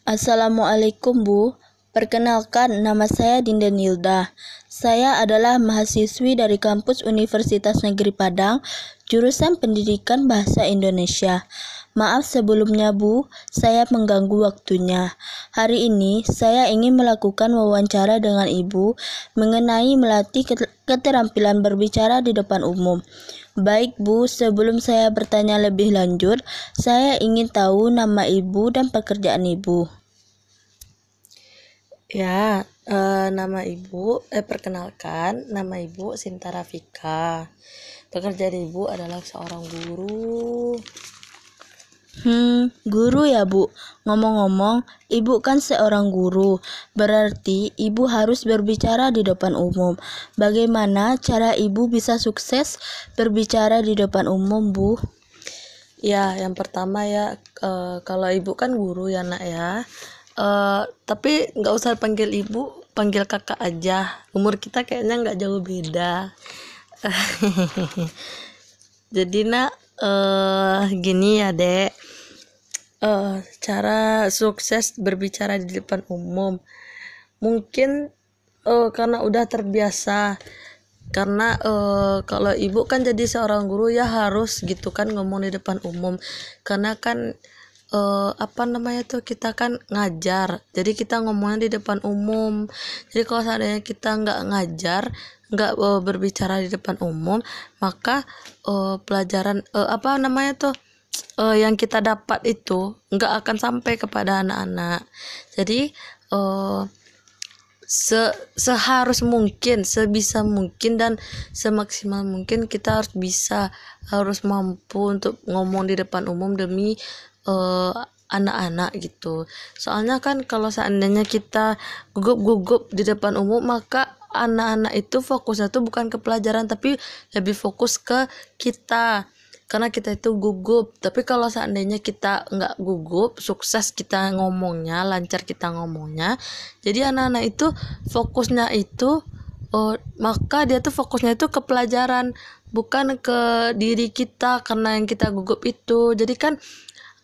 Assalamualaikum Bu. Perkenalkan, nama saya Dinda Nilda. Saya adalah mahasiswi dari kampus Universitas Negeri Padang, jurusan Pendidikan Bahasa Indonesia. Maaf sebelumnya Bu, saya mengganggu waktunya. Hari ini saya ingin melakukan wawancara dengan Ibu mengenai melatih keterampilan berbicara di depan umum. Baik Bu, sebelum saya bertanya lebih lanjut, saya ingin tahu nama Ibu dan pekerjaan Ibu. Ya, perkenalkan, nama Ibu Sinta Rafika. Pekerjaan Ibu adalah seorang guru. Guru ya Bu. Ngomong-ngomong, Ibu kan seorang guru, berarti Ibu harus berbicara di depan umum. Bagaimana cara Ibu bisa sukses berbicara di depan umum, Bu? Ya, yang pertama ya, kalau Ibu kan guru ya nak ya. Tapi nggak usah panggil Ibu, panggil kakak aja. Umur kita kayaknya nggak jauh beda. Jadi nak, gini ya dek. Cara sukses berbicara di depan umum mungkin karena udah terbiasa, karena kalau ibu kan jadi seorang guru ya harus gitu kan ngomong di depan umum, karena kan kita kan ngajar, jadi kita ngomongnya di depan umum. Jadi kalau seandainya kita nggak berbicara di depan umum, maka pelajaran yang kita dapat itu nggak akan sampai kepada anak-anak. Jadi seharus mungkin, sebisa mungkin dan semaksimal mungkin kita harus mampu untuk ngomong di depan umum demi anak-anak gitu. Soalnya kan kalau seandainya kita gugup di depan umum, maka anak-anak itu fokusnya tuh bukan ke pelajaran tapi lebih fokus ke kita, karena kita itu gugup. Tapi kalau seandainya kita nggak gugup, sukses kita ngomongnya, lancar kita ngomongnya, jadi anak-anak itu fokusnya itu maka dia tuh fokusnya itu ke pelajaran, bukan ke diri kita karena yang kita gugup itu. Jadi kan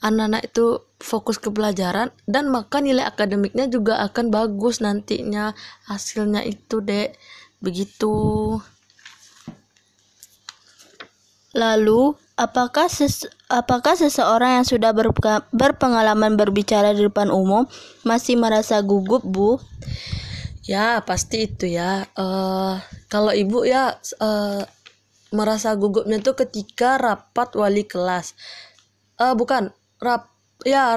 anak-anak itu fokus ke pelajaran, dan maka nilai akademiknya juga akan bagus nantinya hasilnya itu dek, begitu. Lalu, apakah seseorang yang sudah berpengalaman berbicara di depan umum masih merasa gugup, Bu? Ya pasti itu ya. Kalau ibu ya merasa gugupnya tuh ketika rapat wali kelas,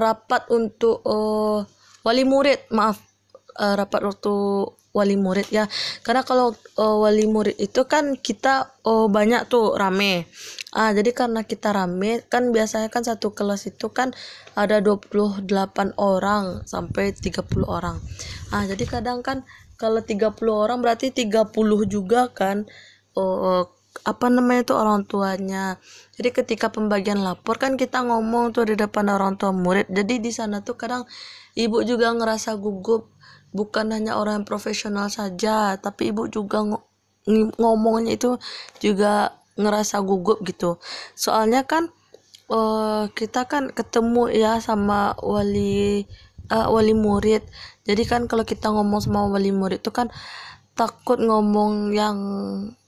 rapat untuk wali murid, rapat waktu wali murid ya. Karena kalau wali murid itu kan kita banyak tuh, rame. Jadi karena kita rame kan, biasanya kan satu kelas itu kan ada 28 orang sampai 30 orang. Jadi kadang kan kalau 30 orang berarti 30 juga kan orang tuanya. Jadi ketika pembagian lapor kan kita ngomong tuh di depan orang tua murid. Jadi di sana tuh kadang ibu juga ngerasa gugup, bukan hanya orang yang profesional saja, tapi ibu juga ngomongnya itu juga ngerasa gugup gitu. Soalnya kan kita kan ketemu ya sama wali murid. Jadi kan kalau kita ngomong sama wali murid itu kan takut ngomong yang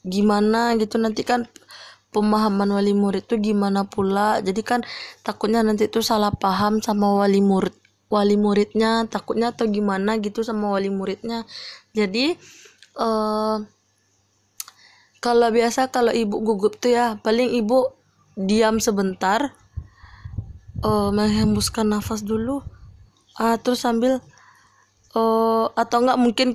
gimana gitu, nanti kan pemahaman wali murid tuh gimana pula. Jadi kan takutnya nanti tuh salah paham sama wali muridnya, takutnya atau gimana gitu sama wali muridnya. Jadi kalau ibu gugup tuh ya paling ibu diam sebentar, menghembuskan nafas dulu, terus sambil atau enggak mungkin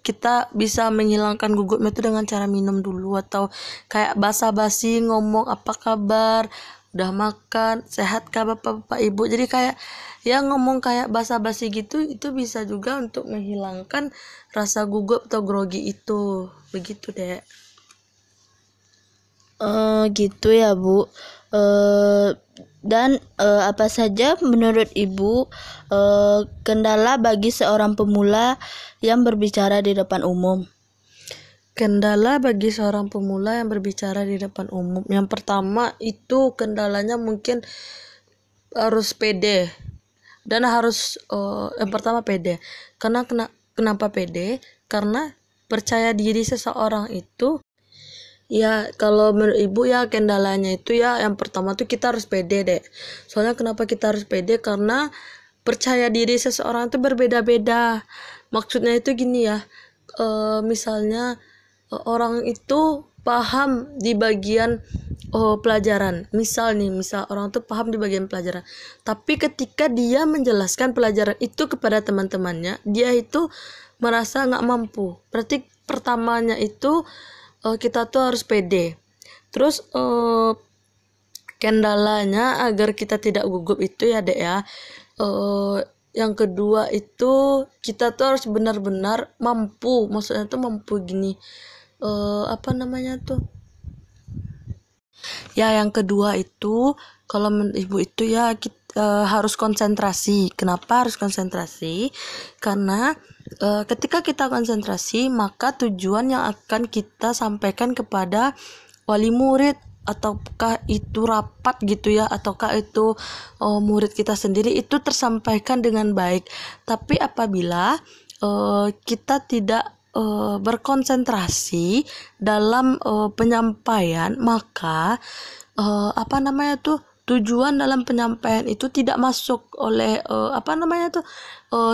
kita bisa menghilangkan gugupnya itu dengan cara minum dulu, atau kayak basa-basi ngomong apa kabar, udah makan, sehat kah bapak ibu. Jadi kayak ya ngomong kayak basa-basi gitu, itu bisa juga untuk menghilangkan rasa gugup atau grogi itu, begitu deh. Gitu ya Bu. Dan apa saja menurut Ibu kendala bagi seorang pemula yang berbicara di depan umum? Kendala bagi seorang pemula yang berbicara di depan umum, yang pertama itu kendalanya mungkin harus pede. dan harus yang pertama pede. Kenapa pede? Karena percaya diri seseorang itu ya, kalau menurut ibu ya kendalanya itu ya yang pertama tuh kita harus pede deh. Soalnya kenapa kita harus pede? Karena percaya diri seseorang itu berbeda-beda. Maksudnya itu gini ya, misalnya orang itu paham di bagian pelajaran. Misal orang tuh paham di bagian pelajaran. Tapi ketika dia menjelaskan pelajaran itu kepada teman-temannya, dia itu merasa nggak mampu. Berarti pertamanya itu kita tuh harus pede. Terus kendalanya agar kita tidak gugup itu ya dek ya, yang kedua itu kita tuh harus benar-benar mampu. Maksudnya tuh mampu gini, apa namanya tuh ya, yang kedua itu kalau menurut ibu itu ya kita harus konsentrasi. Kenapa harus konsentrasi? Karena ketika kita konsentrasi, maka tujuan yang akan kita sampaikan kepada wali murid, ataukah itu rapat gitu ya, ataukah itu murid kita sendiri, itu tersampaikan dengan baik. Tapi apabila kita tidak berkonsentrasi dalam penyampaian, maka apa namanya tuh tujuan dalam penyampaian itu tidak masuk oleh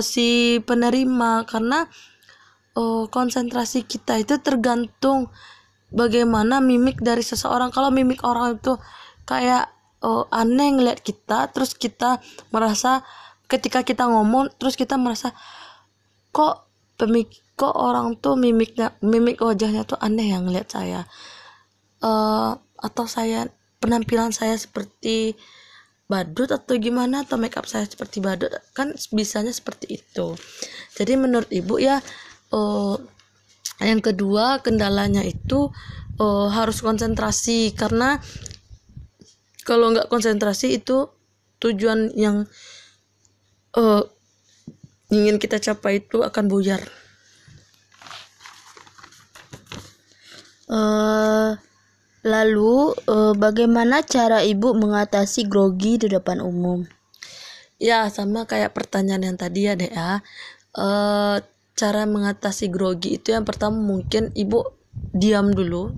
si penerima. Karena konsentrasi kita itu tergantung bagaimana mimik dari seseorang. Kalau mimik orang itu kayak aneh ngeliat kita, terus kita merasa ketika kita ngomong terus kita merasa kok orang tuh mimik wajahnya tuh aneh yang ngeliat saya, atau penampilan saya seperti badut atau gimana, atau make up saya seperti badut, kan bisanya seperti itu. Jadi menurut ibu ya, yang kedua kendalanya itu harus konsentrasi. Karena kalau nggak konsentrasi itu tujuan yang ingin kita capai itu akan buyar. Lalu bagaimana cara ibu mengatasi grogi di depan umum? Ya sama kayak pertanyaan yang tadi ya dek ya. Cara mengatasi grogi itu yang pertama mungkin ibu diam dulu,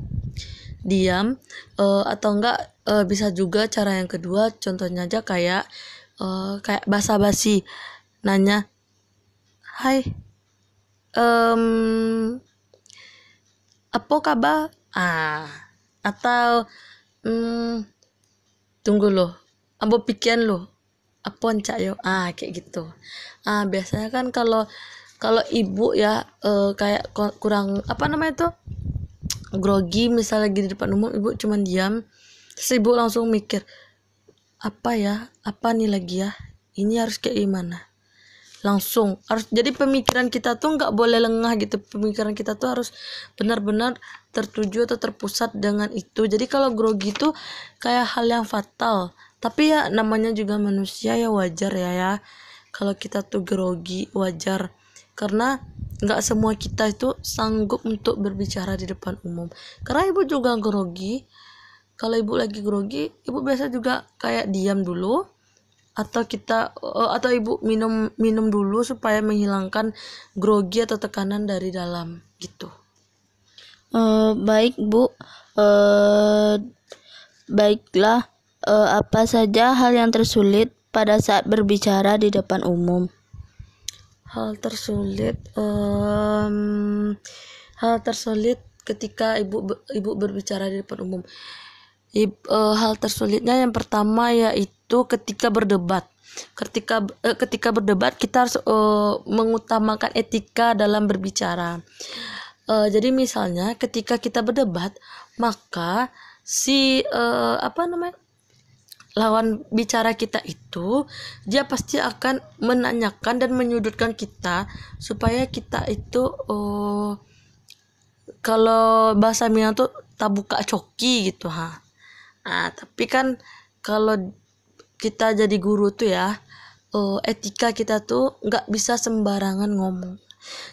atau enggak bisa juga cara yang kedua, contohnya aja kayak basa-basi nanya, hai, apa kabar, atau tunggu loh, ambo pikiran loh, apa encak yo, kayak gitu. Biasanya kan kalau ibu ya kayak kurang grogi, misalnya lagi di depan umum, ibu cuman diam, terus ibu langsung mikir apa nih lagi ya, ini harus kayak gimana, langsung harus. Jadi pemikiran kita tuh nggak boleh lengah gitu, pemikiran kita tuh harus benar-benar tertuju atau terpusat dengan itu. Jadi kalau grogi itu kayak hal yang fatal, tapi ya namanya juga manusia ya, wajar ya kalau kita tuh grogi, wajar. Karena nggak semua kita itu sanggup untuk berbicara di depan umum. Karena ibu juga grogi. Kalau ibu lagi grogi, ibu biasa juga kayak diam dulu, atau ibu minum dulu supaya menghilangkan grogi atau tekanan dari dalam gitu. Baik Bu, baiklah, apa saja hal yang tersulit pada saat berbicara di depan umum? Hal tersulit ketika ibu berbicara di depan umum. Hal tersulitnya yang pertama yaitu ketika berdebat. Ketika berdebat kita harus mengutamakan etika dalam berbicara. Jadi misalnya ketika kita berdebat, maka lawan bicara kita itu dia pasti akan menanyakan dan menyudutkan kita, supaya kita itu kalau bahasa Minang tuh tabuka coki gitu tapi kan kalau kita jadi guru tuh ya, etika kita tuh nggak bisa sembarangan ngomong.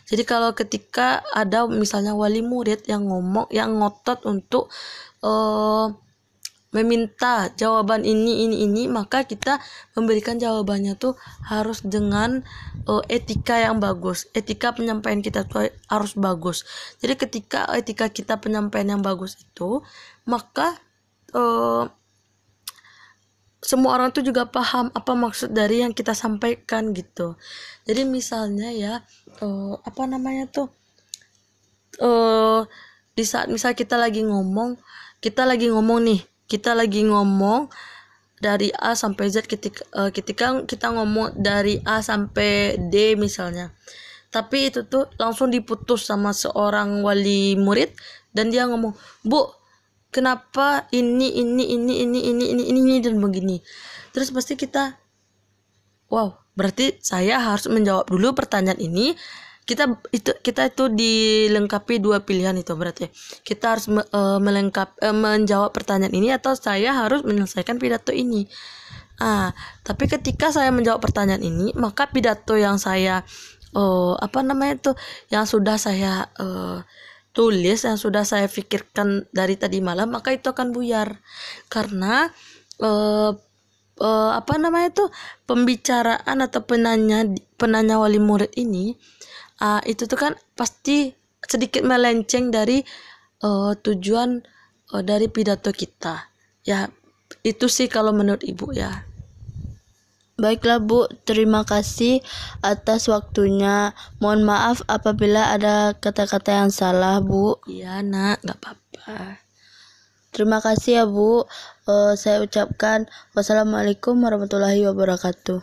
Jadi kalau ketika ada misalnya wali murid yang ngomong, yang ngotot untuk meminta jawaban ini, maka kita memberikan jawabannya tuh harus dengan etika yang bagus. Etika penyampaian kita tuh harus bagus. Jadi ketika etika kita penyampaian yang bagus itu, maka semua orang tuh juga paham apa maksud dari yang kita sampaikan gitu. Jadi misalnya ya di saat misal kita lagi ngomong dari A sampai Z, ketika kita ngomong dari A sampai D misalnya, tapi itu tuh langsung diputus sama seorang wali murid dan dia ngomong, "Bu, kenapa ini dan begini?" Terus pasti kita, wow, berarti saya harus menjawab dulu pertanyaan ini. Kita itu dilengkapi 2 pilihan itu, berarti kita harus menjawab pertanyaan ini atau saya harus menyelesaikan pidato ini. Tapi ketika saya menjawab pertanyaan ini, maka pidato yang saya yang sudah saya tulis, yang sudah saya pikirkan dari tadi malam, maka itu akan buyar karena pembicaraan atau penanya wali murid ini itu tuh kan pasti sedikit melenceng dari tujuan dari pidato kita. Ya, itu sih kalau menurut Ibu ya. Baiklah Bu, terima kasih atas waktunya. Mohon maaf apabila ada kata-kata yang salah Bu. Iya Nak, gak apa-apa. Terima kasih ya Bu. Saya ucapkan wassalamualaikum warahmatullahi wabarakatuh.